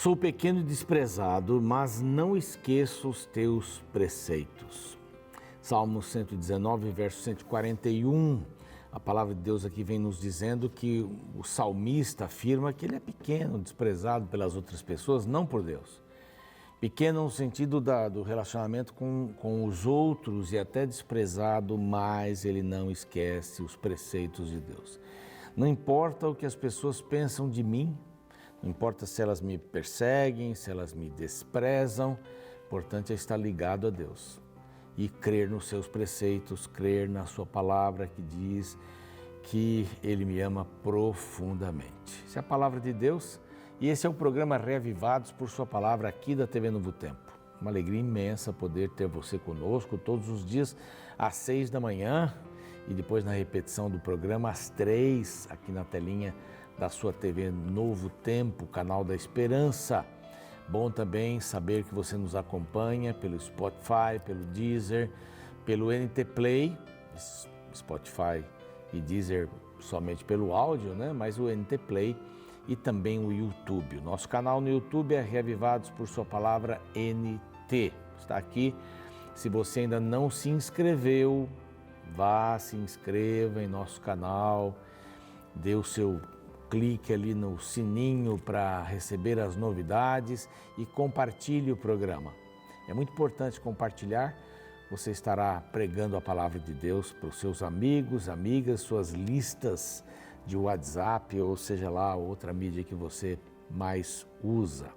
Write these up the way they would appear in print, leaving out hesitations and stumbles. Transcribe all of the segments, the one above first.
Sou pequeno e desprezado, mas não esqueço os teus preceitos. Salmo 119, verso 141. A palavra de Deus aqui vem nos dizendo que o salmista afirma que ele é pequeno, desprezado pelas outras pessoas, não por Deus. Pequeno no sentido do relacionamento com os outros e até desprezado, mas ele não esquece os preceitos de Deus. Não importa o que as pessoas pensam de mim, não importa se elas me perseguem, se elas me desprezam, o importante é estar ligado a Deus e crer nos seus preceitos, crer na sua palavra que diz que Ele me ama profundamente. Essa é a palavra de Deus e esse é o programa Reavivados por Sua Palavra aqui da TV Novo Tempo. Uma alegria imensa poder ter você conosco todos os dias às 6 da manhã e depois na repetição do programa às 3, aqui na telinha da sua TV Novo Tempo, canal da Esperança. Bom também saber que você nos acompanha pelo Spotify, pelo Deezer, pelo NT Play, Spotify e Deezer somente pelo áudio, né? Mas o NT Play e também o YouTube. O nosso canal no YouTube é Reavivados por Sua Palavra NT. Está aqui. Se você ainda não se inscreveu, vá, se inscreva em nosso canal, dê o seu clique ali no sininho para receber as novidades e compartilhe o programa. É muito importante compartilhar, você estará pregando a palavra de Deus para os seus amigos, amigas, suas listas de WhatsApp ou seja lá outra mídia que você mais usa.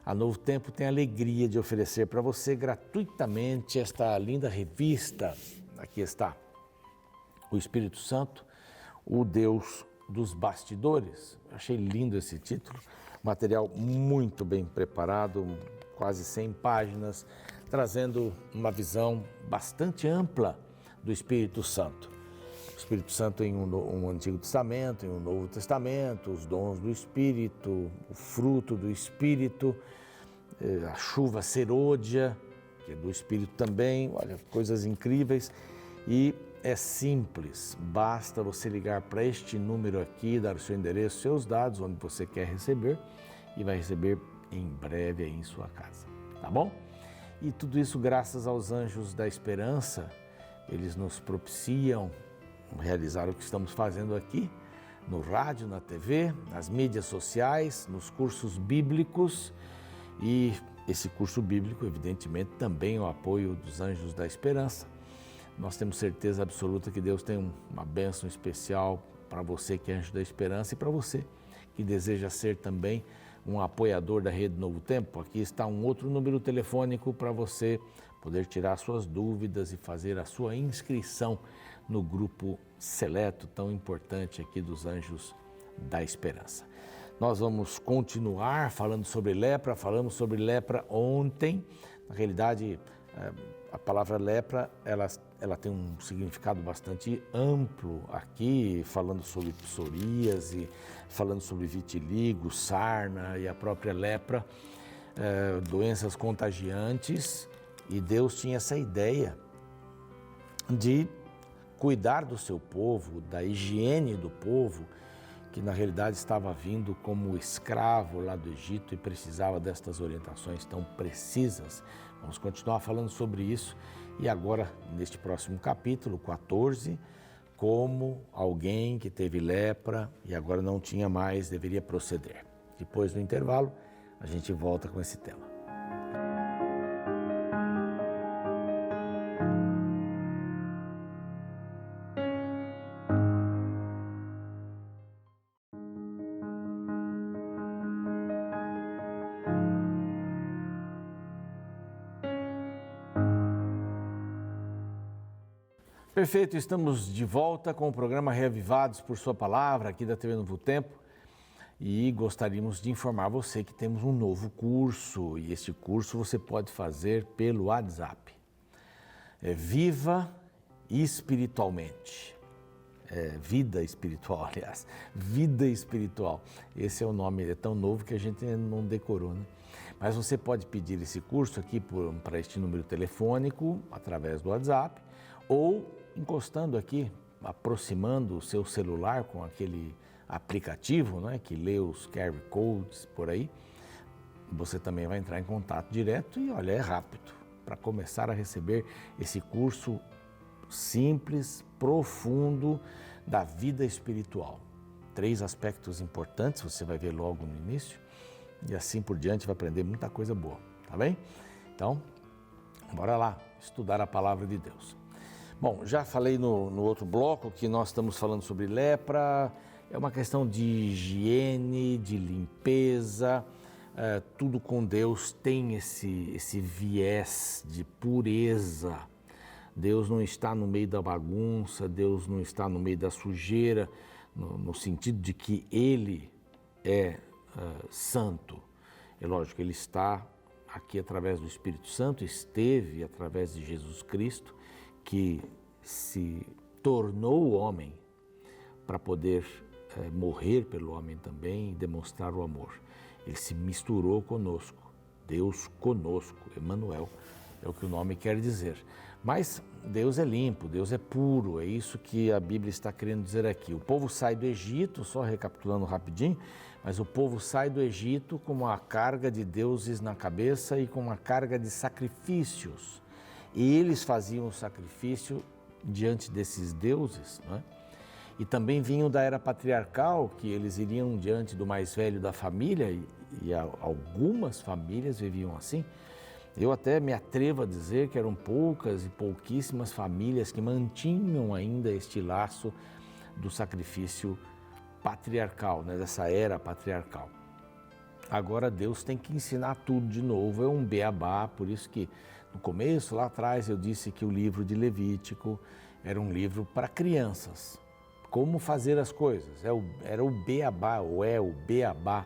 A Novo Tempo tem a alegria de oferecer para você gratuitamente esta linda revista. Aqui está, o Espírito Santo, o Deus dos bastidores. Achei lindo esse título, material muito bem preparado, quase 100 páginas, trazendo uma visão bastante ampla do Espírito Santo. O Espírito Santo em um Antigo Testamento, em um Novo Testamento, os dons do Espírito, o fruto do Espírito, a chuva serôdia, que é do Espírito também, olha, coisas incríveis. E é simples, basta você ligar para este número aqui, dar o seu endereço, seus dados, onde você quer receber e vai receber em breve aí em sua casa, tá bom? E tudo isso graças aos Anjos da Esperança, eles nos propiciam realizar o que estamos fazendo aqui, no rádio, na TV, nas mídias sociais, nos cursos bíblicos e esse curso bíblico, evidentemente, também o apoio dos Anjos da Esperança. Nós temos certeza absoluta que Deus tem uma bênção especial para você que é Anjo da Esperança e para você que deseja ser também um apoiador da Rede Novo Tempo. Aqui está um outro número telefônico para você poder tirar suas dúvidas e fazer a sua inscrição no grupo seleto tão importante aqui dos Anjos da Esperança. Nós vamos continuar falando sobre lepra, falamos sobre lepra ontem. Na realidade, a palavra lepra, ela tem um significado bastante amplo aqui, falando sobre psoríase, falando sobre vitiligo, sarna e a própria lepra, doenças contagiantes. E Deus tinha essa ideia de cuidar do seu povo, da higiene do povo, que na realidade estava vindo como escravo lá do Egito e precisava destas orientações tão precisas. Vamos continuar falando sobre isso e agora, neste próximo capítulo, 14, como alguém que teve lepra e agora não tinha mais, deveria proceder. Depois do intervalo, a gente volta com esse tema. Perfeito, estamos de volta com o programa Reavivados por Sua Palavra, aqui da TV Novo Tempo, e gostaríamos de informar você que temos um novo curso, e este curso você pode fazer pelo WhatsApp. Viva Espiritualmente. Vida espiritual, aliás, vida espiritual. Esse é o nome, é tão novo que a gente não decorou, né? Mas você pode pedir esse curso aqui para este número telefônico, através do WhatsApp, ou encostando aqui, aproximando o seu celular com aquele aplicativo, né, que lê os QR Codes por aí, você também vai entrar em contato direto e olha, é rápido, para começar a receber esse curso simples, profundo da vida espiritual. 3 aspectos importantes, você vai ver logo no início, e assim por diante vai aprender muita coisa boa, tá bem? Então, bora lá estudar a palavra de Deus. Bom, já falei no outro bloco que nós estamos falando sobre lepra, é uma questão de higiene, de limpeza, tudo com Deus tem esse viés de pureza. Deus não está no meio da bagunça, Deus não está no meio da sujeira, no sentido de que Ele é santo. É lógico, Ele está aqui através do Espírito Santo, esteve através de Jesus Cristo, que se tornou homem para poder morrer pelo homem também e demonstrar o amor. Ele se misturou conosco, Deus conosco, Emmanuel, é o que o nome quer dizer. Mas Deus é limpo, Deus é puro, é isso que a Bíblia está querendo dizer aqui. O povo sai do Egito, só recapitulando rapidinho, mas o povo sai do Egito com uma carga de deuses na cabeça e com uma carga de sacrifícios. E eles faziam o sacrifício diante desses deuses, não é? E também vinham da era patriarcal, que eles iriam diante do mais velho da família, e algumas famílias viviam assim. Eu até me atrevo a dizer que eram poucas e pouquíssimas famílias que mantinham ainda este laço do sacrifício patriarcal, né, dessa era patriarcal. Agora Deus tem que ensinar tudo de novo, é um beabá, por isso que no começo, lá atrás, eu disse que o livro de Levítico era um livro para crianças. Como fazer as coisas, era o beabá, ou é o beabá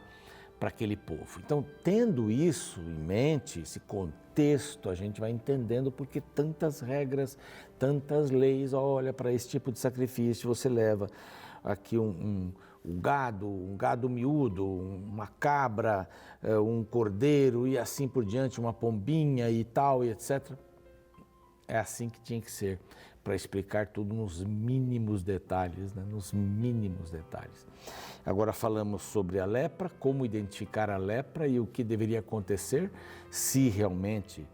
para aquele povo. Então, tendo isso em mente, esse contexto, a gente vai entendendo porque tantas regras, tantas leis. Olha, para esse tipo de sacrifício você leva aqui um gado miúdo, uma cabra, um cordeiro e assim por diante, uma pombinha e tal e etc. É assim que tinha que ser, para explicar tudo nos mínimos detalhes, né? Nos mínimos detalhes. Agora falamos sobre a lepra, como identificar a lepra e o que deveria acontecer se realmente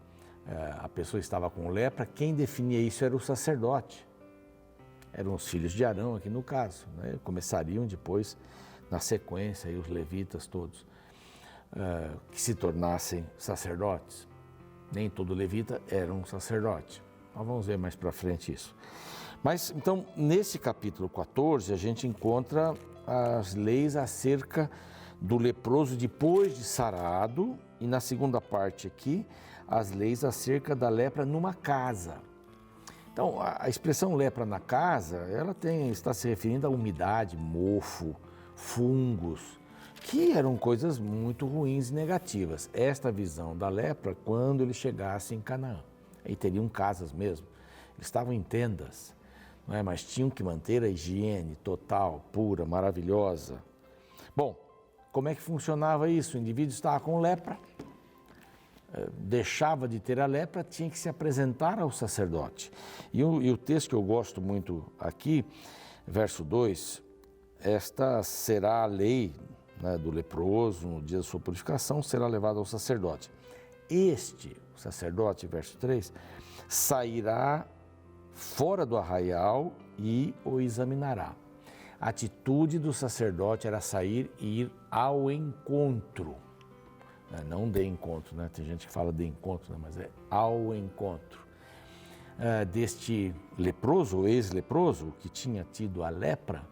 a pessoa estava com lepra. Quem definia isso era o sacerdote. Eram os filhos de Arão aqui no caso, né? Começariam depois, na sequência, aí, os levitas todos, que se tornassem sacerdotes. Nem todo levita era um sacerdote. Nós vamos ver mais para frente isso. Mas, então, nesse capítulo 14, a gente encontra as leis acerca do leproso depois de sarado e, na segunda parte aqui, as leis acerca da lepra numa casa. Então, a expressão lepra na casa, ela está se referindo à umidade, mofo, fungos, que eram coisas muito ruins e negativas. Esta visão da lepra quando eles chegassem em Canaã. Aí teriam casas mesmo, eles estavam em tendas, não é? Mas tinham que manter a higiene total, pura, maravilhosa. Bom, como é que funcionava isso? O indivíduo estava com lepra, deixava de ter a lepra, tinha que se apresentar ao sacerdote. E o texto que eu gosto muito aqui, verso 2, esta será a lei, né, do leproso, no dia da sua purificação, será levado ao sacerdote. O sacerdote, verso 3, sairá fora do arraial e o examinará. A atitude do sacerdote era sair e ir ao encontro. Não de encontro, né? Tem gente que fala de encontro, né? Mas é ao encontro deste leproso, ou ex-leproso, que tinha tido a lepra.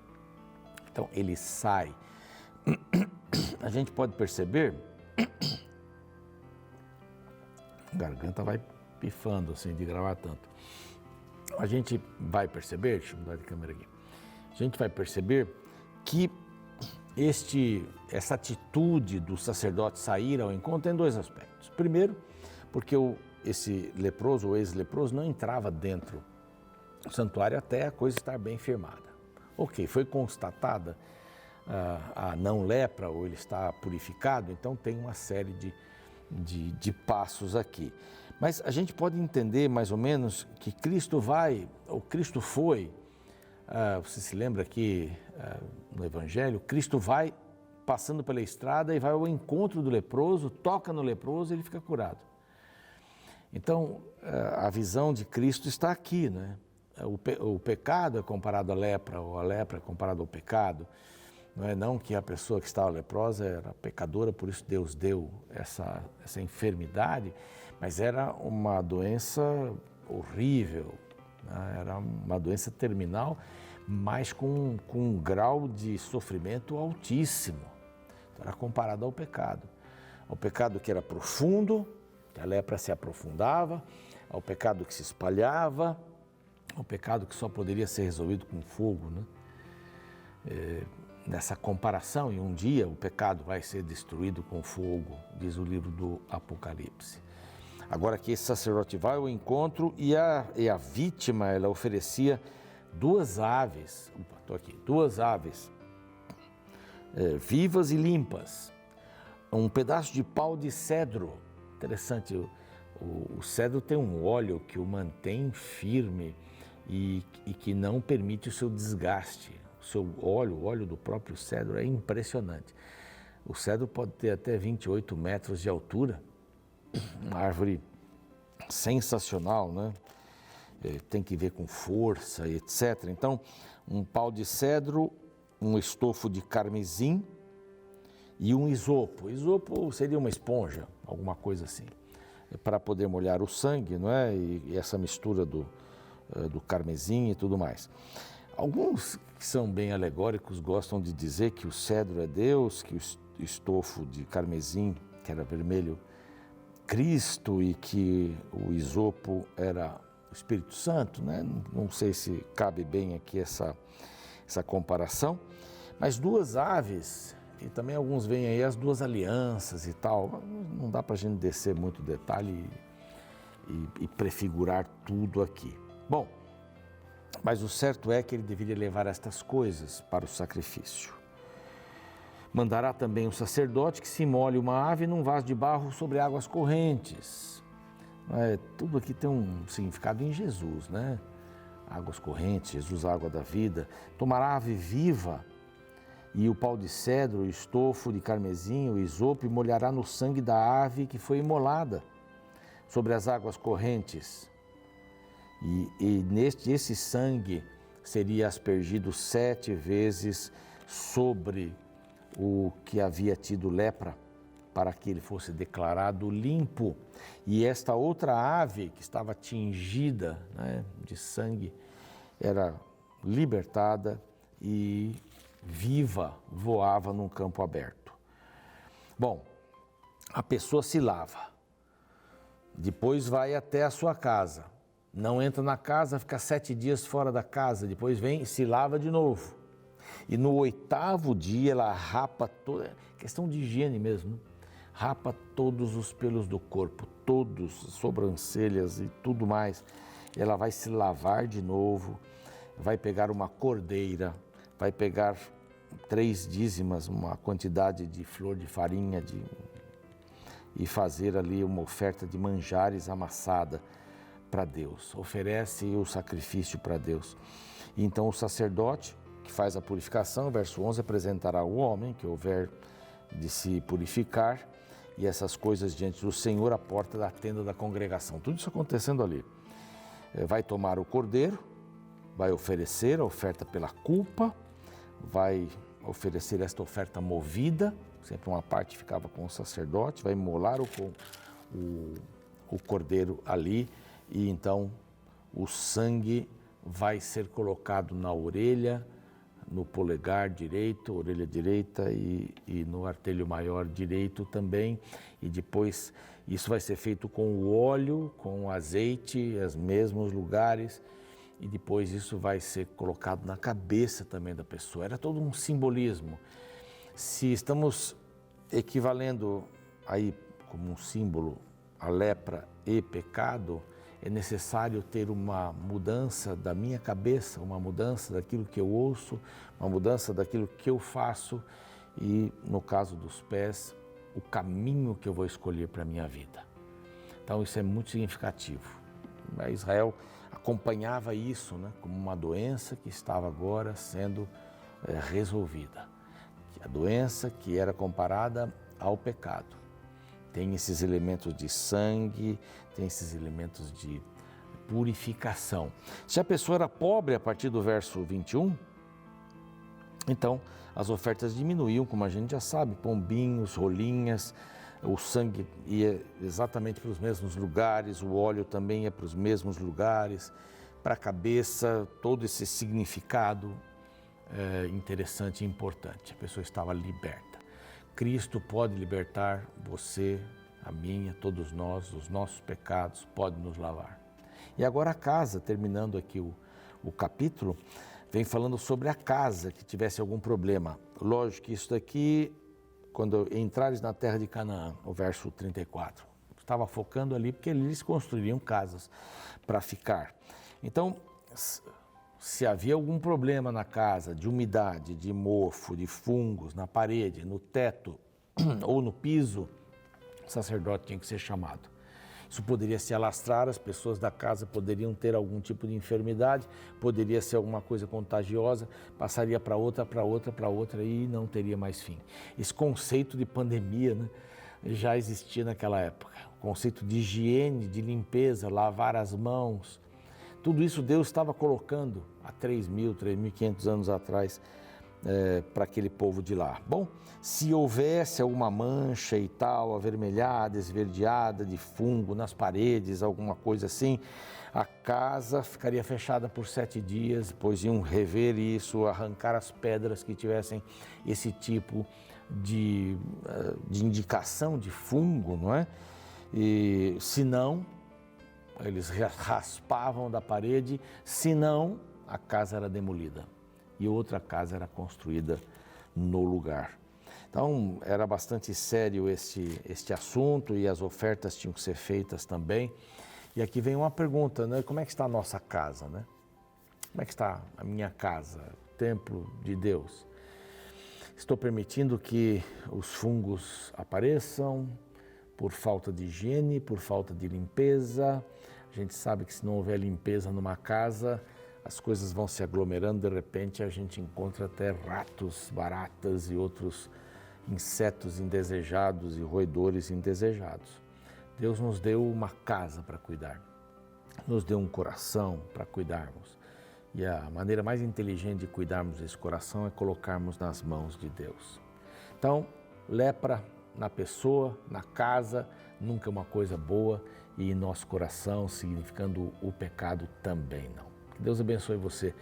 Então, ele sai. A gente pode perceber... A garganta vai pifando assim de gravar tanto. A gente vai perceber, deixa eu mudar de câmera aqui. A gente vai perceber que essa atitude do sacerdote sair ao encontro tem 2 aspectos. Primeiro, porque esse leproso ou ex-leproso não entrava dentro do santuário até a coisa estar bem firmada. Ok, foi constatada a não lepra ou ele está purificado, então tem uma série de passos aqui. Mas a gente pode entender mais ou menos que Cristo foi, você se lembra aqui no Evangelho, Cristo vai passando pela estrada e vai ao encontro do leproso, toca no leproso e ele fica curado. Então, a visão de Cristo está aqui, né? O pecado é comparado à lepra, ou a lepra é comparada ao pecado. Não que a pessoa que estava leprosa era pecadora, por isso Deus deu essa enfermidade, mas era uma doença horrível, né? Era uma doença terminal, mas com um grau de sofrimento altíssimo. Então, era comparado ao pecado que era profundo, que a lepra se aprofundava, ao pecado que se espalhava, ao pecado que só poderia ser resolvido com fogo, né? Nessa comparação, e um dia o pecado vai ser destruído com fogo, diz o livro do Apocalipse. Agora que esse sacerdote vai ao encontro e a vítima, ela oferecia duas aves vivas e limpas, um pedaço de pau de cedro. Interessante, o cedro tem um óleo que o mantém firme e que não permite o seu desgaste. O óleo do próprio cedro é impressionante. O cedro pode ter até 28 metros de altura, uma árvore sensacional, né? Tem que ver com força, etc. Então, um pau de cedro, um estofo de carmesim e um isopo. Isopo seria uma esponja, alguma coisa assim, para poder molhar o sangue, não é? E essa mistura do carmesim e tudo mais. Alguns que são bem alegóricos gostam de dizer que o cedro é Deus, que o estofo de carmesim, que era vermelho, Cristo, e que o isopo era o Espírito Santo, né? Não sei se cabe bem aqui essa comparação, mas duas aves, e também alguns veem aí as duas alianças e tal, não dá para a gente descer muito detalhe e prefigurar tudo aqui. Bom, mas o certo é que ele deveria levar estas coisas para o sacrifício. Mandará também o sacerdote que se molhe uma ave num vaso de barro sobre águas correntes. Tudo aqui tem um significado em Jesus, né? Águas correntes, Jesus, a água da vida. Tomará a ave viva e o pau de cedro, o estofo de carmesim, o isopo, e molhará no sangue da ave que foi imolada sobre as águas correntes. E esse sangue seria aspergido 7 vezes sobre o que havia tido lepra, para que ele fosse declarado limpo. E esta outra ave que estava tingida, né, de sangue, era libertada e viva, voava num campo aberto. Bom, a pessoa se lava, depois vai até a sua casa. Não entra na casa, fica 7 dias fora da casa, depois vem e se lava de novo. E no 8º dia ela rapa toda, questão de higiene mesmo, né? Rapa todos os pelos do corpo, todos, sobrancelhas e tudo mais. Ela vai se lavar de novo, vai pegar uma cordeira, vai pegar 3 dízimas, uma quantidade de flor de farinha, e fazer ali uma oferta de manjares amassada para Deus, oferece o sacrifício para Deus. E então o sacerdote que faz a purificação, verso 11, apresentará o homem que houver de se purificar e essas coisas diante do Senhor à porta da tenda da congregação. Tudo isso acontecendo ali. Vai tomar o cordeiro, vai oferecer a oferta pela culpa, vai oferecer esta oferta movida, sempre uma parte ficava com o sacerdote, vai imolar o cordeiro ali. E então o sangue vai ser colocado na orelha, no polegar direito, orelha direita e no artelho maior direito também. E depois isso vai ser feito com o óleo, com o azeite, os mesmos lugares. E depois isso vai ser colocado na cabeça também da pessoa. Era todo um simbolismo. Se estamos equivalendo aí como um símbolo a lepra e pecado, é necessário ter uma mudança da minha cabeça, uma mudança daquilo que eu ouço, uma mudança daquilo que eu faço e, no caso dos pés, o caminho que eu vou escolher para a minha vida. Então isso é muito significativo. Israel acompanhava isso, né, como uma doença que estava agora sendo resolvida. A doença que era comparada ao pecado. Tem esses elementos de sangue, tem esses elementos de purificação. Se a pessoa era pobre a partir do verso 21, então as ofertas diminuíam, como a gente já sabe, pombinhos, rolinhas, o sangue ia exatamente para os mesmos lugares, o óleo também ia para os mesmos lugares, para a cabeça, todo esse significado interessante e importante. A pessoa estava liberta. Cristo pode libertar você, a minha, todos nós, os nossos pecados, pode nos lavar. E agora a casa, terminando aqui o capítulo, vem falando sobre a casa que tivesse algum problema. Lógico que isso daqui, quando entrares na terra de Canaã, o verso 34, estava focando ali porque eles construiriam casas para ficar. Então, se havia algum problema na casa, de umidade, de mofo, de fungos, na parede, no teto ou no piso, o sacerdote tinha que ser chamado. Isso poderia se alastrar, as pessoas da casa poderiam ter algum tipo de enfermidade, poderia ser alguma coisa contagiosa, passaria para outra e não teria mais fim. Esse conceito de pandemia, né, já existia naquela época. O conceito de higiene, de limpeza, lavar as mãos, tudo isso Deus estava colocando há 3.500 anos atrás para aquele povo de lá. Bom, se houvesse alguma mancha e tal, avermelhada, esverdeada, de fungo nas paredes, alguma coisa assim, a casa ficaria fechada por 7 dias, depois iam rever isso, arrancar as pedras que tivessem esse tipo de indicação de fungo, não é? E se não, eles raspavam da parede, se não, a casa era demolida e outra casa era construída no lugar. Então, era bastante sério este assunto e as ofertas tinham que ser feitas também. E aqui vem uma pergunta, né? Como é que está a nossa casa, né? Como é que está a minha casa, o templo de Deus? Estou permitindo que os fungos apareçam por falta de higiene, por falta de limpeza. A gente sabe que se não houver limpeza numa casa, as coisas vão se aglomerando, de repente a gente encontra até ratos, baratas e outros insetos indesejados e roedores indesejados. Deus nos deu uma casa para cuidar, nos deu um coração para cuidarmos. E a maneira mais inteligente de cuidarmos desse coração é colocarmos nas mãos de Deus. Então, lepra na pessoa, na casa, nunca é uma coisa boa, e em nosso coração, significando o pecado também não. Que Deus abençoe você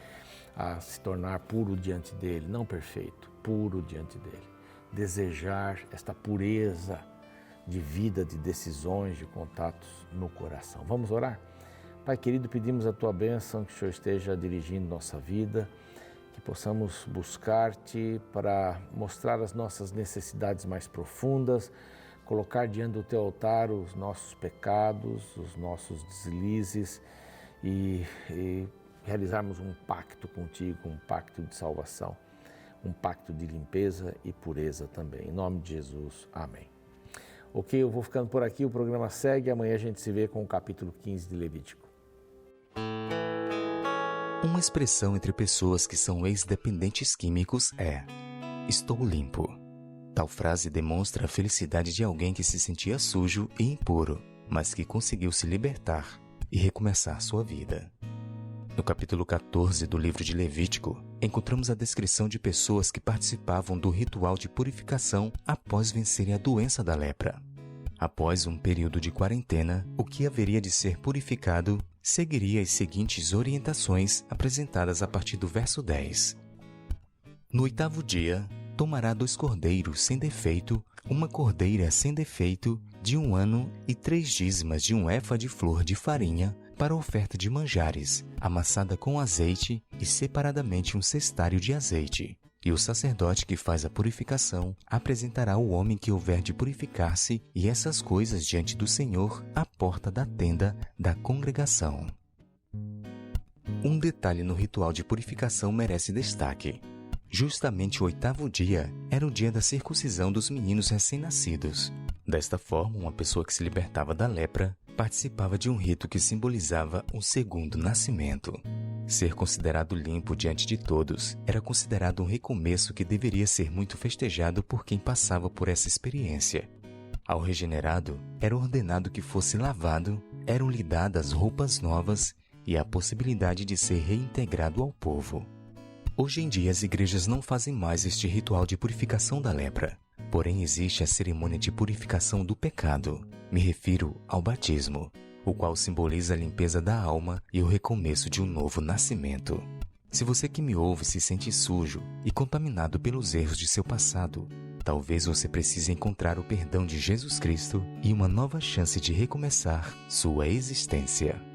a se tornar puro diante dele, não perfeito, puro diante dele. Desejar esta pureza de vida, de decisões, de contatos no coração. Vamos orar? Pai querido, pedimos a tua bênção, que o Senhor esteja dirigindo nossa vida, que possamos buscar-te para mostrar as nossas necessidades mais profundas, colocar diante do teu altar os nossos pecados, os nossos deslizes e realizarmos um pacto contigo, um pacto de salvação, um pacto de limpeza e pureza também. Em nome de Jesus, amém. Ok, eu vou ficando por aqui, o programa segue, amanhã a gente se vê com o capítulo 15 de Levítico. Uma expressão entre pessoas que são ex-dependentes químicos é: estou limpo. Tal frase demonstra a felicidade de alguém que se sentia sujo e impuro, mas que conseguiu se libertar e recomeçar sua vida. No capítulo 14 do livro de Levítico, encontramos a descrição de pessoas que participavam do ritual de purificação após vencerem a doença da lepra. Após um período de quarentena, o que haveria de ser purificado seguiria as seguintes orientações apresentadas a partir do verso 10. No 8º dia, tomará 2 cordeiros sem defeito, uma cordeira sem defeito de 1 ano e 3 dízimas de 1 efa de flor de farinha para oferta de manjares, amassada com azeite e separadamente um cestário de azeite. E o sacerdote que faz a purificação apresentará o homem que houver de purificar-se e essas coisas diante do Senhor à porta da tenda da congregação. Um detalhe no ritual de purificação merece destaque. Justamente o 8º dia era o dia da circuncisão dos meninos recém-nascidos. Desta forma, uma pessoa que se libertava da lepra participava de um rito que simbolizava o segundo nascimento. Ser considerado limpo diante de todos era considerado um recomeço que deveria ser muito festejado por quem passava por essa experiência. Ao regenerado, era ordenado que fosse lavado, eram-lhe dadas roupas novas e a possibilidade de ser reintegrado ao povo. Hoje em dia as igrejas não fazem mais este ritual de purificação da lepra, porém existe a cerimônia de purificação do pecado. Me refiro ao batismo, o qual simboliza a limpeza da alma e o recomeço de um novo nascimento. Se você que me ouve se sente sujo e contaminado pelos erros de seu passado, talvez você precise encontrar o perdão de Jesus Cristo e uma nova chance de recomeçar sua existência.